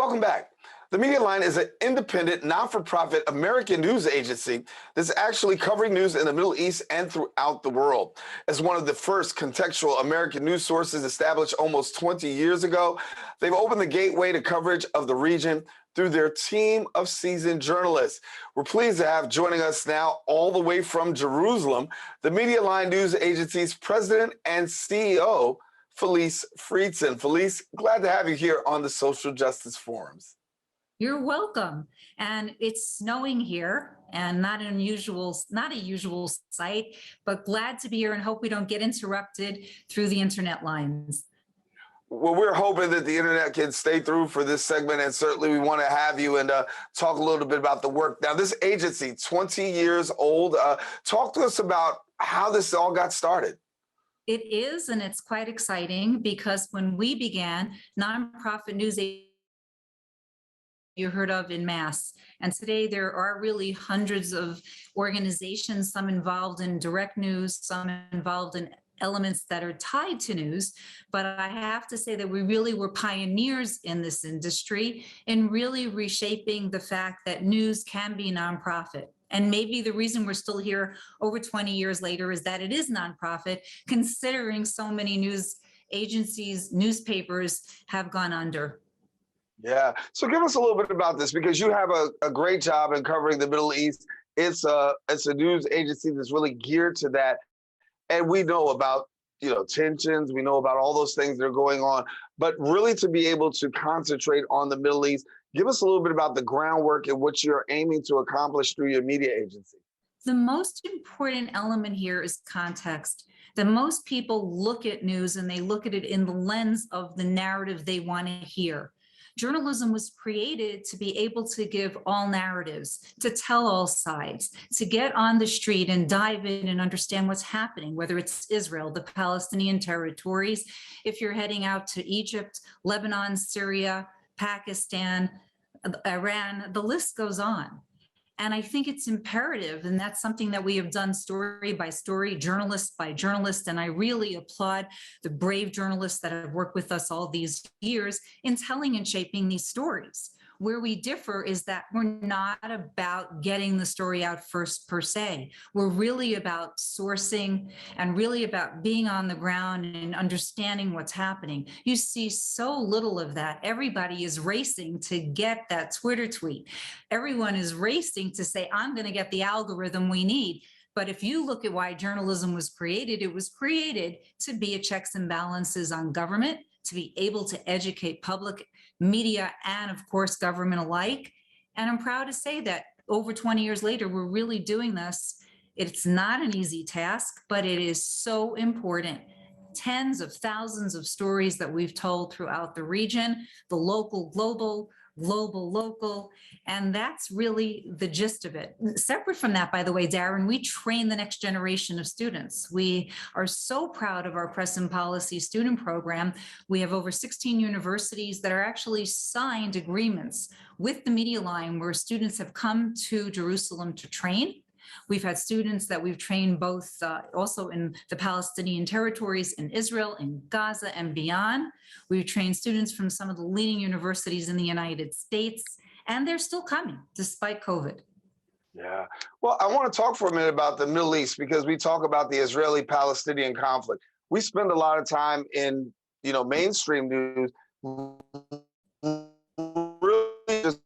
Welcome back. The Media Line is an independent, not-for-profit American news agency that's actually covering news in the Middle East and throughout the world. As one of the first contextual American news sources established almost 20 years ago, they've opened the gateway to coverage of the region through their team of seasoned journalists. We're pleased to have joining us now, all the way from Jerusalem, the Media Line News Agency's president and CEO, Felice Friedson. Felice, glad to have you here on the Social Justice Forums. You're welcome. And it's snowing here, and not a usual sight, but glad to be here and hope we don't get interrupted through the internet lines. Well, we're hoping that the internet can stay through for this segment, and certainly we want to have you and talk a little bit about the work. Now, this agency, 20 years old, talk to us about how this all got started. It is, and it's quite exciting because when we began, nonprofit news you heard of in mass. And today there are really hundreds of organizations, some involved in direct news, some involved in elements that are tied to news. But I have to say that we really were pioneers in this industry in really reshaping the fact that news can be nonprofit. And maybe the reason we're still here over 20 years later is that it is nonprofit, considering so many news agencies, newspapers have gone under. Yeah. So give us a little bit about this, because you have a great job in covering the Middle East. It's a news agency that's really geared to that. And we know about, tensions. We know about all those things that are going on. But really to be able to concentrate on the Middle East, give us a little bit about the groundwork and what you're aiming to accomplish through your media agency. The most important element here is context. That most people look at news and they look at it in the lens of the narrative they want to hear. Journalism was created to be able to give all narratives, to tell all sides, to get on the street and dive in and understand what's happening, whether it's Israel, the Palestinian territories, if you're heading out to Egypt, Lebanon, Syria, Pakistan, Iran, the list goes on. And I think it's imperative, and that's something that we have done story by story, journalist by journalist, and I really applaud the brave journalists that have worked with us all these years in telling and shaping these stories. Where we differ is that we're not about getting the story out first per se. We're really about sourcing and really about being on the ground and understanding what's happening. You see so little of that. Everybody is racing to get that Twitter tweet. Everyone is racing to say, I'm going to get the algorithm we need. But if you look at why journalism was created, it was created to be a checks and balances on government, to be able to educate public, media, and of course, government alike. And I'm proud to say that over 20 years later, we're really doing this. It's not an easy task, but it is so important. Tens of thousands of stories that we've told throughout the region, the local, global, global, local, and that's really the gist of it. Separate from that, by the way, Daren, we train the next generation of students. We are so proud of our press and policy student program. We have over 16 universities that are actually signed agreements with the Media Line where students have come to Jerusalem to train. We've had students that we've trained both also in the Palestinian territories, in Israel, in Gaza, and beyond. We've trained students from some of the leading universities in the United States, and they're still coming despite COVID. Yeah. Well, I want to talk for a minute about the Middle East, because we talk about the Israeli-Palestinian conflict. We spend a lot of time in, mainstream news really just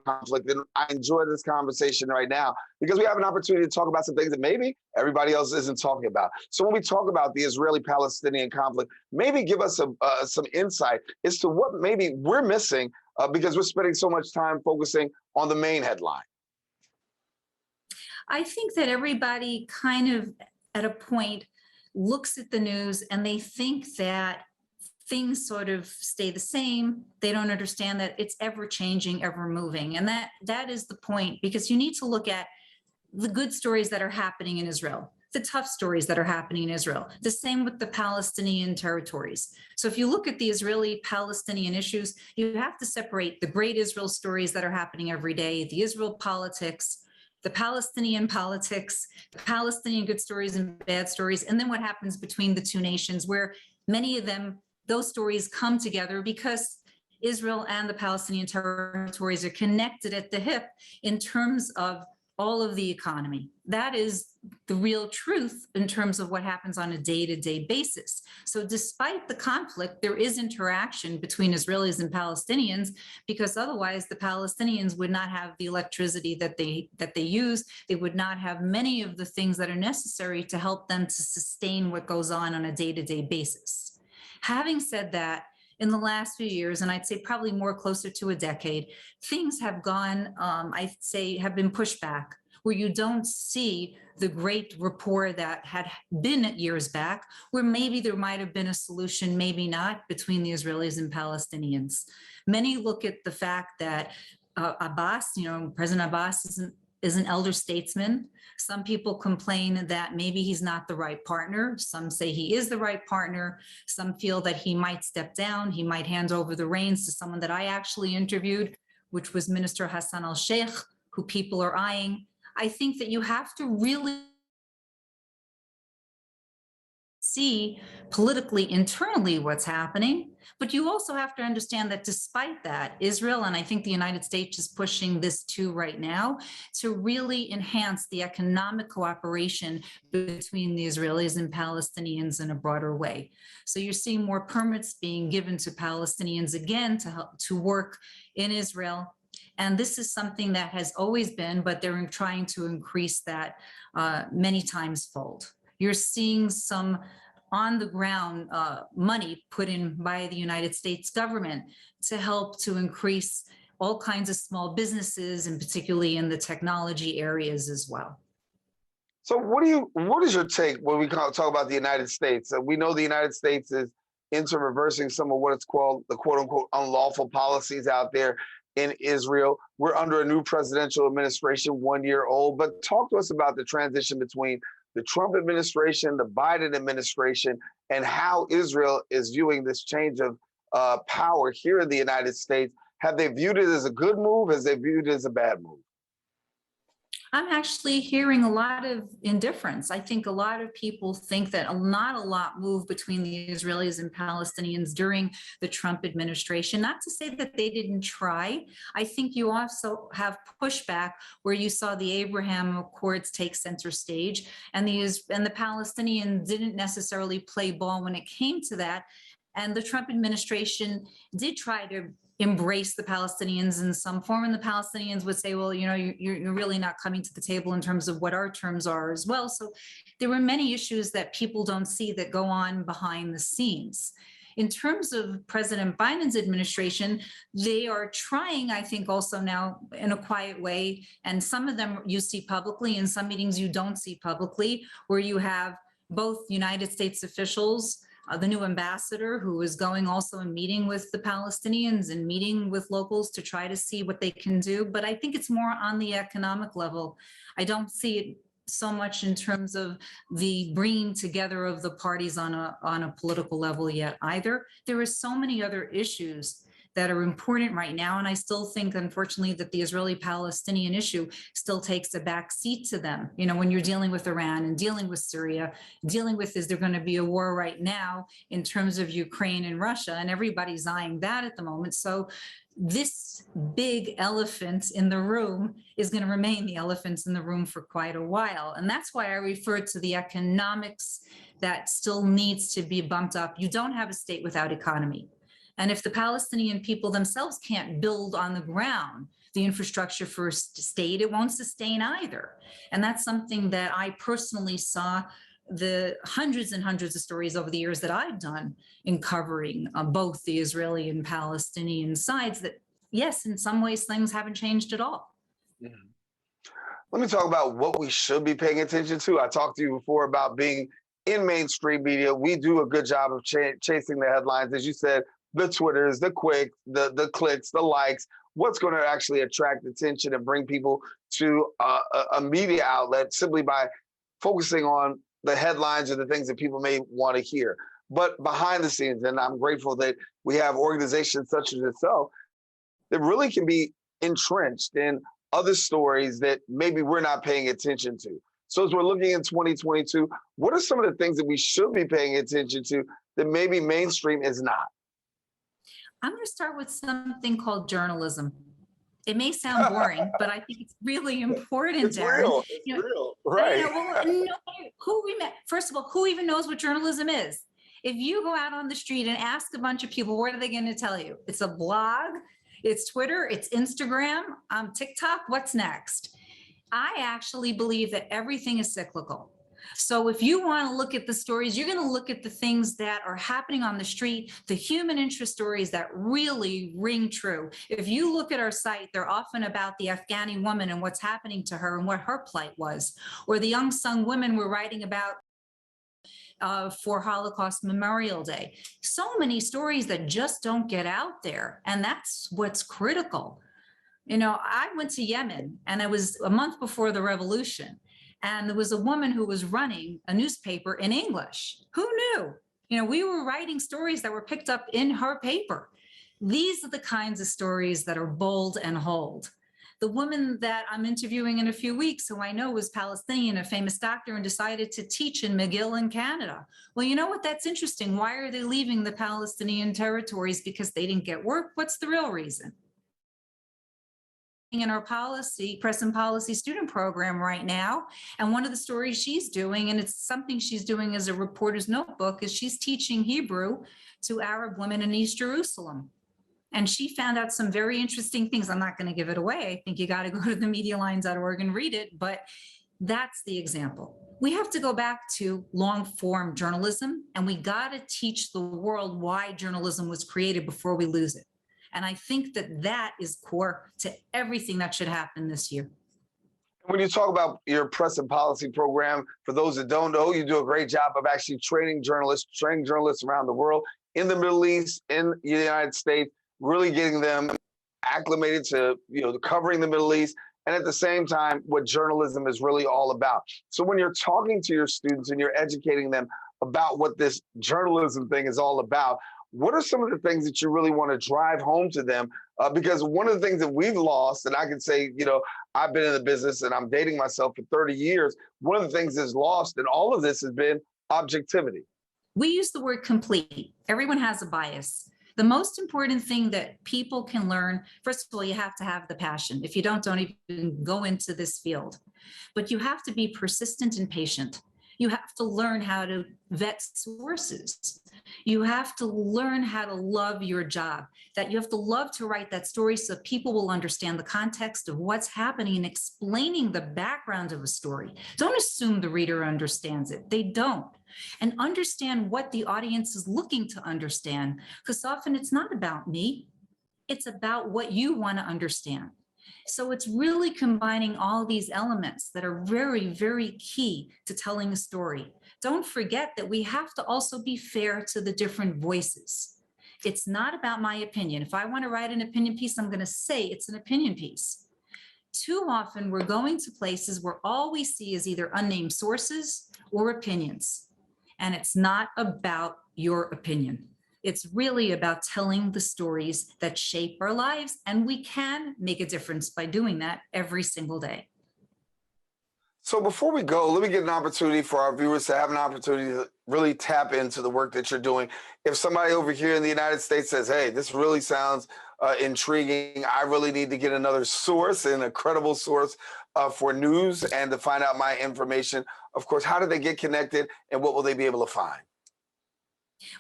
conflict, and I enjoy this conversation right now because we have an opportunity to talk about some things that maybe everybody else isn't talking about. So when we talk about the Israeli-Palestinian conflict, maybe give us some insight as to what maybe we're missing because we're spending so much time focusing on the main headline. I think that everybody kind of at a point looks at the news and they think that things sort of stay the same. They don't understand that it's ever changing, ever moving. And that is the point, because you need to look at the good stories that are happening in Israel, the tough stories that are happening in Israel, the same with the Palestinian territories. So if you look at the Israeli-Palestinian issues, you have to separate the great Israel stories that are happening every day, the Israel politics, the Palestinian politics, the Palestinian good stories and bad stories, and then what happens between the two nations, where many of them, those stories come together because Israel and the Palestinian territories are connected at the hip in terms of all of the economy. That is the real truth in terms of what happens on a day-to-day basis. So despite the conflict, there is interaction between Israelis and Palestinians, because otherwise the Palestinians would not have the electricity that they use. They would not have many of the things that are necessary to help them to sustain what goes on a day-to-day basis. Having said that, in the last few years, and I'd say probably more closer to a decade, things have gone, I'd say, have been pushed back, where you don't see the great rapport that had been years back, where maybe there might have been a solution, maybe not, between the Israelis and Palestinians. Many look at the fact that Abbas, President Abbas is an elder statesman. Some people complain that maybe he's not the right partner. Some say he is the right partner. Some feel that he might step down. He might hand over the reins to someone that I actually interviewed, which was Minister Hassan al-Sheikh, who people are eyeing. I think that you have to really see politically, internally what's happening, but you also have to understand that despite that, Israel, and I think the United States is pushing this too right now, to really enhance the economic cooperation between the Israelis and Palestinians in a broader way. So you're seeing more permits being given to Palestinians again to help to work in Israel. And this is something that has always been, but they're trying to increase that many times fold. You're seeing some on the ground money put in by the United States government to help to increase all kinds of small businesses, and particularly in the technology areas as well. So what is your take when we talk about the United States? We know the United States is into reversing some of what it's called the quote unquote unlawful policies out there in Israel. We're under a new presidential administration, 1 year old, but talk to us about the transition between the Trump administration, the Biden administration, and how Israel is viewing this change of power here in the United States. Have they viewed it as a good move? Has they viewed it as a bad move? I'm actually hearing a lot of indifference. I think a lot of people think that not a lot moved between the Israelis and Palestinians during the Trump administration. Not to say that they didn't try. I think you also have pushback where you saw the Abraham Accords take center stage, and the Palestinians didn't necessarily play ball when it came to that. And the Trump administration did try to embrace the Palestinians in some form, and the Palestinians would say, well, you're really not coming to the table in terms of what our terms are as well. So there were many issues that people don't see that go on behind the scenes. In terms of President Biden's administration, they are trying, I think, also now in a quiet way, and some of them you see publicly, and some meetings you don't see publicly, where you have both United States officials, the new ambassador who is going also and meeting with the Palestinians and meeting with locals to try to see what they can do. But I think it's more on the economic level. I don't see it so much in terms of the bringing together of the parties on a political level yet either. There are so many other issues that are important right now. And I still think, unfortunately, that the Israeli-Palestinian issue still takes a back seat to them. When you're dealing with Iran and dealing with Syria, dealing with, is there going to be a war right now in terms of Ukraine and Russia? And everybody's eyeing that at the moment. So this big elephant in the room is going to remain the elephants in the room for quite a while. And that's why I refer to the economics that still needs to be bumped up. You don't have a state without economy. And if the Palestinian people themselves can't build on the ground the infrastructure for a state, it won't sustain either. And that's something that I personally saw the hundreds and hundreds of stories over the years that I've done in covering both the Israeli and Palestinian sides, that yes, in some ways things haven't changed at all. Mm-hmm. Let me talk about what we should be paying attention to. I talked to you before about being in mainstream media. We do a good job of chasing the headlines. As you said, the Twitters, the clicks, the likes, what's going to actually attract attention and bring people to a media outlet simply by focusing on the headlines or the things that people may want to hear. But behind the scenes, and I'm grateful that we have organizations such as yourself that really can be entrenched in other stories that maybe we're not paying attention to. So as we're looking in 2022, what are some of the things that we should be paying attention to that maybe mainstream is not? I'm going to start with something called journalism. It may sound boring, but I think it's really important, It's Daren. real. It's You know, real. I Right. know. Well, nobody, who we met. First of all, who even knows what journalism is? If you go out on the street and ask a bunch of people, what are they going to tell you? It's a blog, it's Twitter, it's Instagram, TikTok. What's next? I actually believe that everything is cyclical. So if you want to look at the stories, you're going to look at the things that are happening on the street, the human interest stories that really ring true. If you look at our site, they're often about the Afghani woman and what's happening to her and what her plight was, or the unsung women we're writing about for Holocaust Memorial Day. So many stories that just don't get out there. And that's what's critical. You know, I went to Yemen and it was a month before the revolution. And there was a woman who was running a newspaper in English. Who knew? You know, we were writing stories that were picked up in her paper. These are the kinds of stories that are bold and hold. The woman that I'm interviewing in a few weeks, who I know was Palestinian, a famous doctor, and decided to teach in McGill in Canada. Well, you know what? That's interesting. Why are they leaving the Palestinian territories? Because they didn't get work? What's the real reason? In our policy, press and policy student program right now. And one of the stories she's doing, and it's something she's doing as a reporter's notebook, is she's teaching Hebrew to Arab women in East Jerusalem. And she found out some very interesting things. I'm not going to give it away. I think you got to go to the medialines.org and read it, but that's the example. We have to go back to long form journalism, and we got to teach the world why journalism was created before we lose it. And I think that that is core to everything that should happen this year. When you talk about your press and policy program, for those that don't know, you do a great job of actually training journalists around the world, in the Middle East, in the United States, really getting them acclimated to, covering the Middle East, and at the same time, what journalism is really all about. So when you're talking to your students and you're educating them about what this journalism thing is all about, what are some of the things that you really want to drive home to them? Because one of the things that we've lost, and I can say, I've been in the business and I'm dating myself for 30 years. One of the things that's lost in all of this has been objectivity. We use the word complete. Everyone has a bias. The most important thing that people can learn, first of all, you have to have the passion. If you don't even go into this field. But you have to be persistent and patient. You have to learn how to vet sources. You have to learn how to love your job, that you have to love to write that story so people will understand the context of what's happening and explaining the background of a story. Don't assume the reader understands it. They don't. And understand what the audience is looking to understand, because often it's not about me. It's about what you want to understand. So it's really combining all these elements that are very, very key to telling a story. Don't forget that we have to also be fair to the different voices. It's not about my opinion. If I want to write an opinion piece, I'm going to say it's an opinion piece. Too often we're going to places where all we see is either unnamed sources or opinions. And it's not about your opinion. It's really about telling the stories that shape our lives, and we can make a difference by doing that every single day. So before we go, let me get an opportunity for our viewers to have an opportunity to really tap into the work that you're doing. If somebody over here in the United States says, hey, this really sounds intriguing, I really need to get another source and a credible source for news and to find out my information, of course, how do they get connected and what will they be able to find?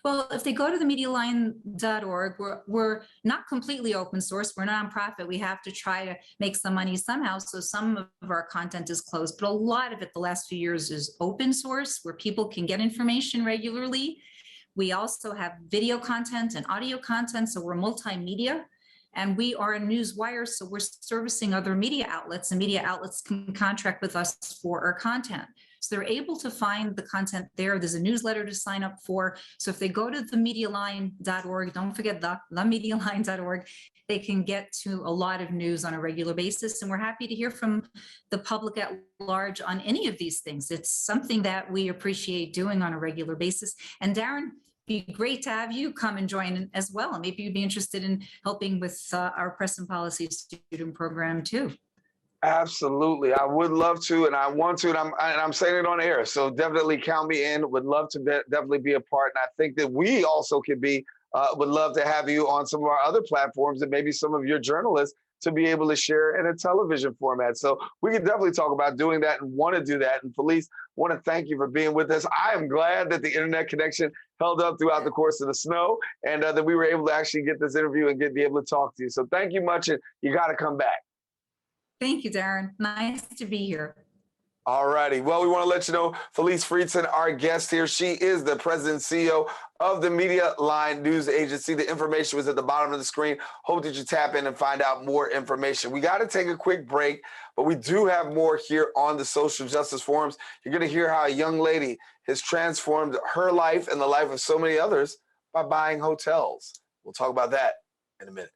Well, if they go to the medialine.org, we're not completely open source. We're a nonprofit. We have to try to make some money somehow. So some of our content is closed, but a lot of it the last few years is open source where people can get information regularly. We also have video content and audio content. So we're multimedia. And we are a news wire, so we're servicing other media outlets, and media outlets can contract with us for our content. So they're able to find the content there. There's a newsletter to sign up for. So if they go to themedialine.org, don't forget themedialine.org, they can get to a lot of news on a regular basis. And we're happy to hear from the public at large on any of these things. It's something that we appreciate doing on a regular basis. And Daren, be great to have you come and join as well. And maybe you'd be interested in helping with our press and policy student program too. Absolutely. I would love to, and I want to, and I'm saying it on air. So definitely count me in. Would love to definitely be a part. And I think that we also could be would love to have you on some of our other platforms and maybe some of your journalists to be able to share in a television format. So we can definitely talk about doing that and want to do that. And Felice, want to thank you for being with us. I am glad that the internet connection held up throughout the course of the snow and that we were able to actually get this interview and be able to talk to you. So thank you much, and you got to come back. Thank you, Daren. Nice to be here. All righty. Well, we want to let you know, Felice Friedson, our guest here, she is the president and CEO of the Media Line News Agency. The information was at the bottom of the screen. Hope that you tap in and find out more information. We got to take a quick break, but we do have more here on the Social Justice Forums. You're going to hear how a young lady has transformed her life and the life of so many others by buying hotels. We'll talk about that in a minute.